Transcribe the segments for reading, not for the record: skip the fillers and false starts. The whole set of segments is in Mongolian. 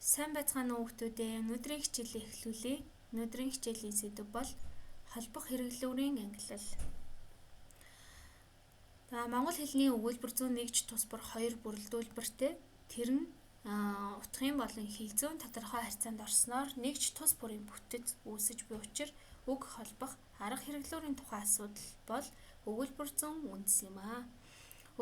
Сайн байцгаана уу хүүхдүүдээ. Өнөөдрийн хичээлээ эхлүүлье. Өнөөдрийн хичээлийн сэдэв бол холбох хэрэглүүрийн ангилал. За монгол хэлний өгүүлбэр зүүн нэгж тус бүр хоёр бүрэлдүүлбэртэй. Тэр нь утгын болон хэл зүүн тодорхой харьцаанд орсноор нэгж тус бүрийн бүтэц үүсэж буй учир үг холбох арга хэрэглүүрийн тухай асуудал бол өгүүлбэр зүүн үндэс юм аа.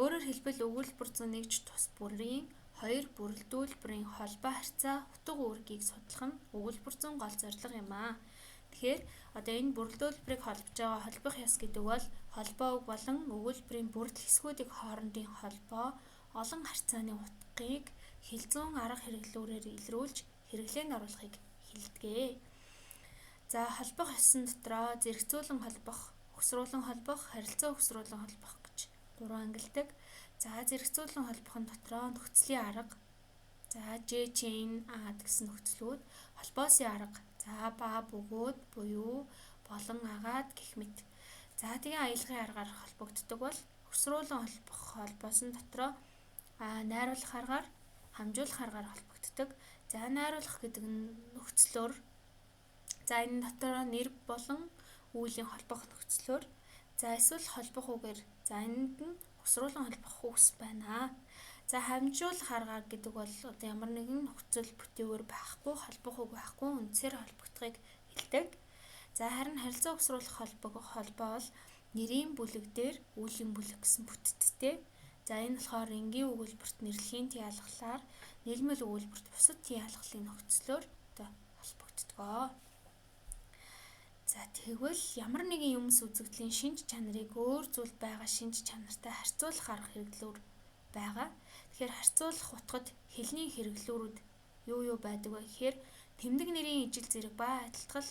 Өөрөөр хэлбэл өгүүлбэр зүүн нэгж тус бүрийн хоёр бүрэлдүүлбэрийн холбоо харьцаа утга үүргийг судлах нь өгүүлбэр зүүн гол зорилго юм аа. Тэгэхээр одоо энэ бүрэлдүүлбэрийг холбож байгаа холбох ёс гэдэг бол холбоо үг болон өгүүлбэрийн бүрдэл хэсгүүдийн хоорондын холбоо олон харьцааны утгыг хэл зүүн арга хэрэглүүрээр илрүүлж хэрэглээнд оруулахыг хэлдэг. За холбох ёсон дотроо зэрэгцүүлэн холбох, өгсрүүлэн холбох, харилцаа өгсрүүлэн холбох гэж гурван ангилдаг. За зэрэгцүүлэн холбохын дотроо нөхцөлийн арга, за J-chain A гэсэн нөхцлүүд, холбоосын арга, за ба бөгөөд буюу болон агаад гэх мэт. За тэгээ аялгын аргаар холбогддог бол өгсрүүлэн холбох холбоосон дотроо найруулах аргаар, хамжуулах аргаар холбогддог. За найруулах гэдэг нь нөхцлөөр, за энэ дотроо нэр болон үүлийн холбох нөхцлөөр, за эсвэл холбох үгээр, за энд нь өгсрүүлэн холбох үгс байна. За хамжуулах арга гэдэг бол одоо ямар нэгэн нөхцөл бүтээгээр байхгүй, холбох үг байхгүй, үндсээр холбогдохыг хэлдэг. За харин харилцаа өгсрүүлэх холбоо бол нэрийн бүлэг дээр үүлийн бүлэг гэсэн бүтцтэй. За энэ болохоор энгийн өгүүлбэрт нэрлэлийн t ялгалаар нийлмэл өгүүлбэрт бусад t ялгалын нөхцлөөр одоо холбогддог. За тэгвэл ямар нэгэн юмс үзэгдлийн шинж чанарыг өөр зүйлд байгаа шинж чанартай харьцуулах арга хэрэглүүр байгаа. Тэгэхээр харьцуулах утгад хэлний хэрэглүүрүүд юу байдаг вэ гэхээр тэмдэг нэрийн ижил зэрэг ба адилтгал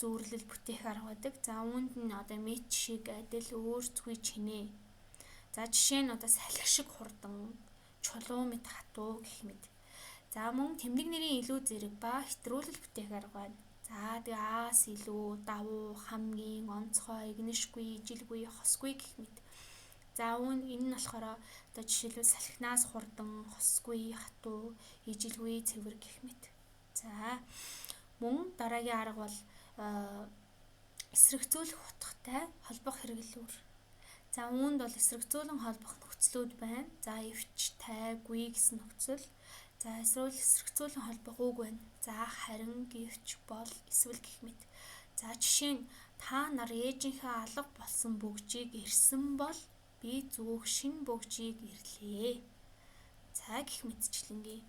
зүүрлэл бүтээх арга байдаг. За үүнд нь одоо мэт шиг, адил, өөр, зүй, чинээ. За жишээ нь одоо салхи шиг хурдан, чулуу мэт хатуу гэх мэт. За мөн тэмдэг нэрийн илүү зэрэг ба хэтрүүлэл бүтээх арга байна. За тэгээ аас илүү, давуу, хамгийн, онцгой, игнишгүй, ижилгүй, хосгүй гэх мэт. За энэ нь болохоор одоо жишээлбэл салхинаас хурдан, хосгүй, хатуу, ижилгүй, цэвэр гэх мэт. За мөн дараагийн арга бол эсрэгцүүлэх утгатай холбох хэрэглүүр. За үүнд бол эсрэгцүүлэн холбох нөхцлүүд байна. За эвч, тай, гүй гэсэн нөхцөл. За эсвэл эсрэгцүүлэн холбох үг байна. За харин, гэвч, бол, эсвэл гэх мэт. За жишээ нь та нар ээжийнхээ алга болсон бөгжийг ирсэн бол би зөөх шинэ бөгжийг ирлээ. За гэх мэтчлэнгийн.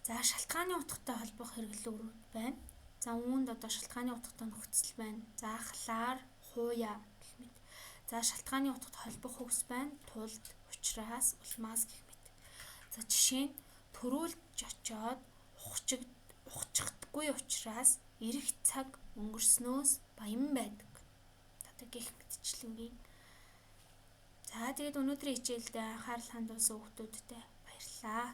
За шалтгааны утгатай холбох хэрэглүүрүүд байна. За үүнд одоо шалтгааны утгатай нөхцөл байна. За ахлаар, хууя гэх мэт. За шалтгааны утгад холбох үгс байна. Тулд, учраас, улмаас гэх мэт. За жишээ нь төрүүлж очоод ухчихдаггүй учраас ирэх цаг өнгөрснөөс баян байдаг. Одоо гэх мэтчлэнгийн. За тэгээд өнөөдрийн хичээлдээ анхаарал хандуулсан хүүхдүүдтэй баярлалаа.